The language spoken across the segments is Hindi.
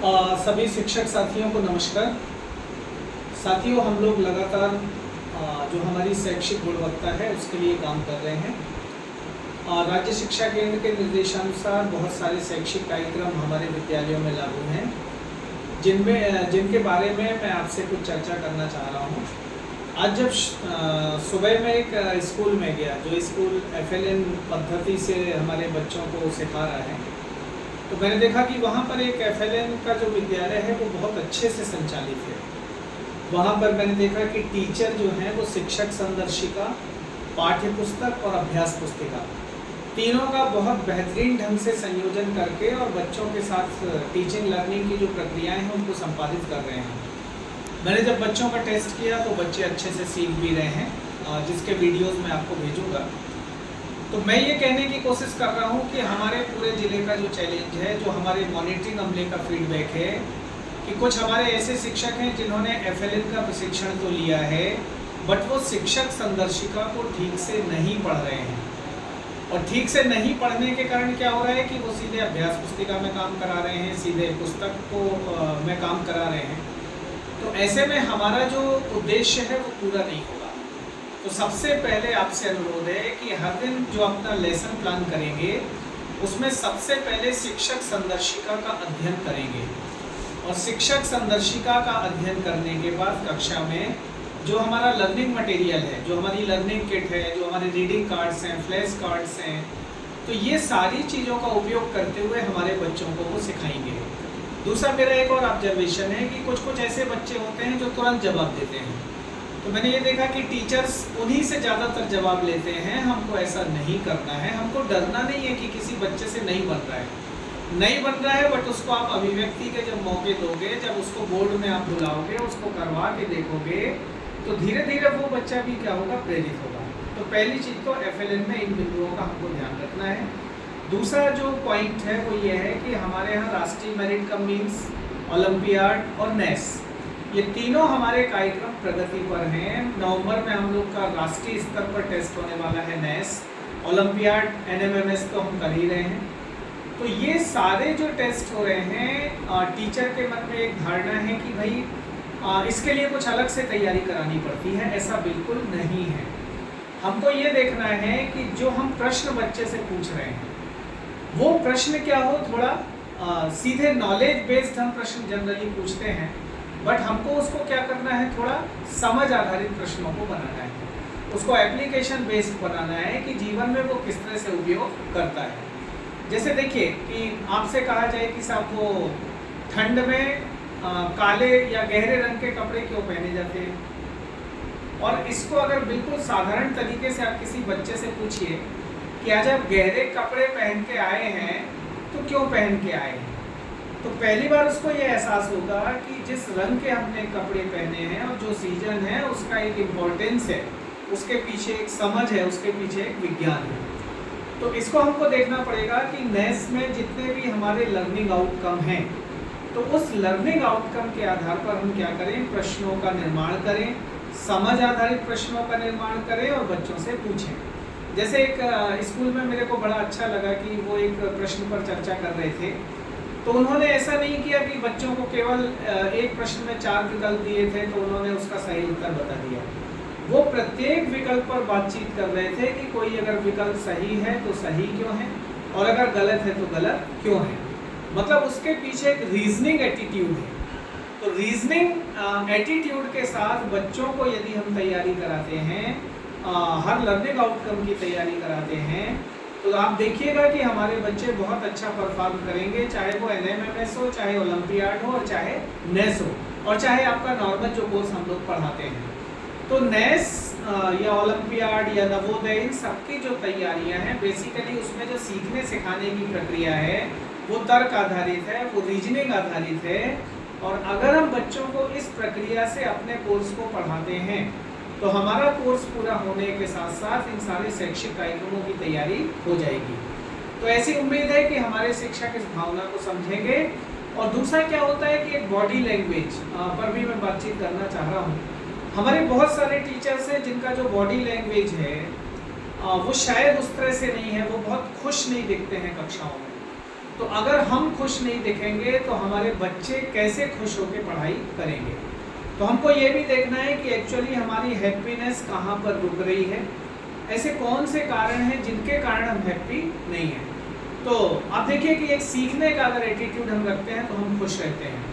सभी शिक्षक साथियों को नमस्कार। साथियों, हम लोग लगातार जो हमारी शैक्षिक गुणवत्ता है उसके लिए काम कर रहे हैं। राज्य शिक्षा केंद्र के निर्देशानुसार बहुत सारे शैक्षिक कार्यक्रम हमारे विद्यालयों में लागू हैं, जिनके बारे में मैं आपसे कुछ चर्चा करना चाह रहा हूँ। आज जब सुबह में एक स्कूल में गया, जो स्कूल FLN पद्धति से हमारे बच्चों को सिखा रहा है, तो मैंने देखा कि वहाँ पर एक FLN का जो विद्यालय है वो बहुत अच्छे से संचालित है। वहाँ पर मैंने देखा कि टीचर जो हैं वो शिक्षक संदर्शिका, पाठ्य पुस्तक और अभ्यास पुस्तिका तीनों का बहुत बेहतरीन ढंग से संयोजन करके और बच्चों के साथ टीचिंग लर्निंग की जो प्रक्रियाएं हैं उनको संपादित कर रहे हैं। मैंने जब बच्चों का टेस्ट किया तो बच्चे अच्छे से सीख भी रहे हैं, जिसके वीडियोज़ मैं आपको भेजूँगा। तो मैं ये कहने की कोशिश कर रहा हूँ कि हमारे पूरे ज़िले का जो चैलेंज है, जो हमारे मॉनिटरिंग अमले का फीडबैक है कि कुछ हमारे ऐसे शिक्षक हैं जिन्होंने FLN का प्रशिक्षण तो लिया है, बट वो शिक्षक संदर्शिका को ठीक से नहीं पढ़ रहे हैं। और ठीक से नहीं पढ़ने के कारण क्या हो रहा है कि वो सीधे अभ्यास पुस्तिका में काम करा रहे हैं, सीधे पुस्तक को में काम करा रहे हैं। तो ऐसे में हमारा जो उद्देश्य है वो पूरा नहीं होगा। तो सबसे पहले आपसे अनुरोध है कि हर दिन जो अपना लेसन प्लान करेंगे उसमें सबसे पहले शिक्षक संदर्शिका का अध्ययन करेंगे। और शिक्षक संदर्शिका का अध्ययन करने के बाद कक्षा में जो हमारा लर्निंग मटेरियल है, जो हमारी लर्निंग किट है, जो हमारे रीडिंग कार्ड्स हैं, फ्लैश कार्ड्स हैं, तो ये सारी चीज़ों का उपयोग करते हुए हमारे बच्चों को वो सिखाएंगे। दूसरा मेरा एक और ऑब्जर्वेशन है कि कुछ ऐसे बच्चे होते हैं जो तुरंत जवाब देते हैं। तो मैंने ये देखा कि टीचर्स उन्हीं से ज़्यादातर जवाब लेते हैं। हमको ऐसा नहीं करना है, हमको डरना नहीं है कि किसी बच्चे से नहीं बन रहा है, बट उसको आप अभिव्यक्ति के जब मौके दोगे, जब उसको बोर्ड में आप बुलाओगे, उसको करवा के देखोगे, तो धीरे धीरे वो बच्चा भी क्या होगा, प्रेरित होगा। तो पहली चीज़ तो FLN में इन बिंदुओं का हमको ध्यान रखना है। दूसरा जो पॉइंट है वो ये है कि हमारे यहाँ राष्ट्रीय मेरिट कम मीन्स, ओलंपियाड और NES, ये तीनों हमारे कार्यक्रम प्रगति पर हैं। नवंबर में हम लोग का राष्ट्रीय स्तर पर टेस्ट होने वाला है NES, ओलंपियाड, NMMS तो हम कर ही रहे हैं। तो ये सारे जो टेस्ट हो रहे हैं, टीचर के मन में एक धारणा है कि भाई इसके लिए कुछ अलग से तैयारी करानी पड़ती है। ऐसा बिल्कुल नहीं है। हमको ये देखना है कि जो हम प्रश्न बच्चे से पूछ रहे हैं वो प्रश्न क्या हो, थोड़ा सीधे नॉलेज बेस्ड हम प्रश्न जनरली पूछते हैं, बट हमको उसको क्या करना है, थोड़ा समझ आधारित प्रश्नों को बनाना है, उसको एप्लीकेशन बेस्ड बनाना है कि जीवन में वो किस तरह से उपयोग करता है। जैसे देखिए कि आपसे कहा जाए कि साहब वो ठंड में काले या गहरे रंग के कपड़े क्यों पहने जाते हैं, और इसको अगर बिल्कुल साधारण तरीके से आप किसी बच्चे से पूछिए कि आज आप गहरे कपड़े पहन के आए हैं तो क्यों पहन के आए हैं, तो पहली बार उसको ये एहसास होगा कि जिस रंग के हमने कपड़े पहने हैं और जो सीजन है उसका एक इम्पोर्टेंस है, उसके पीछे एक समझ है, उसके पीछे एक विज्ञान है। तो इसको हमको देखना पड़ेगा कि NES में जितने भी हमारे लर्निंग आउटकम हैं, तो उस लर्निंग आउटकम के आधार पर हम क्या करें, प्रश्नों का निर्माण करें, समझ आधारित प्रश्नों का निर्माण करें और बच्चों से पूछें। जैसे एक स्कूल में मेरे को बड़ा अच्छा लगा कि वो एक प्रश्न पर चर्चा कर रहे थे। तो उन्होंने ऐसा नहीं किया कि बच्चों को केवल एक प्रश्न में 4 विकल्प दिए थे तो उन्होंने उसका सही उत्तर बता दिया। वो प्रत्येक विकल्प पर बातचीत कर रहे थे कि कोई अगर विकल्प सही है तो सही क्यों है, और अगर गलत है तो गलत क्यों है। मतलब उसके पीछे एक रीजनिंग एटीट्यूड है। तो रीजनिंग एटीट्यूड के साथ बच्चों को यदि हम तैयारी कराते हैं, हर लर्निंग आउटकम की तैयारी कराते हैं, तो आप देखिएगा कि हमारे बच्चे बहुत अच्छा परफॉर्म करेंगे, चाहे वो NMMS हो, चाहे ओलंपियाड हो, और चाहे NES हो, और चाहे आपका नॉर्मल जो कोर्स हम लोग पढ़ाते हैं। तो NES या ओलंपियाड या नवोदय, इन सबकी जो तैयारियां हैं, बेसिकली उसमें जो सीखने सिखाने की प्रक्रिया है वो तर्क आधारित है, वो रीजनिंग आधारित है। और अगर हम बच्चों को इस प्रक्रिया से अपने कोर्स को पढ़ाते हैं तो हमारा कोर्स पूरा होने के साथ साथ इन सारे शैक्षिक कार्यक्रमों की तैयारी हो जाएगी। तो ऐसी उम्मीद है कि हमारे शिक्षक इस भावना को समझेंगे। और दूसरा क्या होता है कि एक बॉडी लैंग्वेज पर भी मैं बातचीत करना चाह रहा हूँ। हमारे बहुत सारे टीचर्स हैं जिनका जो बॉडी लैंग्वेज है वो शायद उस तरह से नहीं है, वो बहुत खुश नहीं दिखते हैं कक्षाओं में। तो अगर हम खुश नहीं दिखेंगे तो हमारे बच्चे कैसे खुश होकर पढ़ाई करेंगे। तो हमको ये भी देखना है कि एक्चुअली हमारी हैप्पीनेस कहाँ पर रुक रही है, ऐसे कौन से कारण हैं जिनके कारण हम हैप्पी नहीं हैं। तो आप देखिए कि एक सीखने का अगर एटीट्यूड हम रखते हैं तो हम खुश रहते हैं,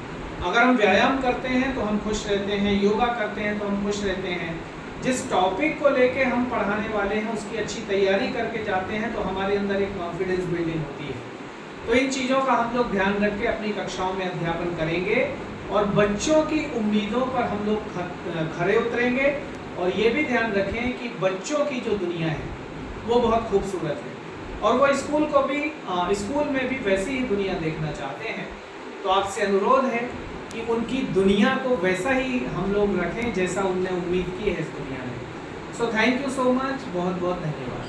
अगर हम व्यायाम करते हैं तो हम खुश रहते हैं, योगा करते हैं तो हम खुश रहते हैं, जिस टॉपिक को लेके हम पढ़ाने वाले हैं उसकी अच्छी तैयारी करके जाते हैं तो हमारे अंदर एक कॉन्फिडेंस बिल्डिंग होती है। तो इन चीज़ों का हम लोग ध्यान रख के अपनी कक्षाओं में अध्यापन करेंगे और बच्चों की उम्मीदों पर हम लोग खरे उतरेंगे। और ये भी ध्यान रखें कि बच्चों की जो दुनिया है वो बहुत खूबसूरत है और वो स्कूल में भी वैसी ही दुनिया देखना चाहते हैं। तो आपसे अनुरोध है कि उनकी दुनिया को वैसा ही हम लोग रखें जैसा उनने उम्मीद की है इस दुनिया में। So thank you so much, बहुत बहुत धन्यवाद।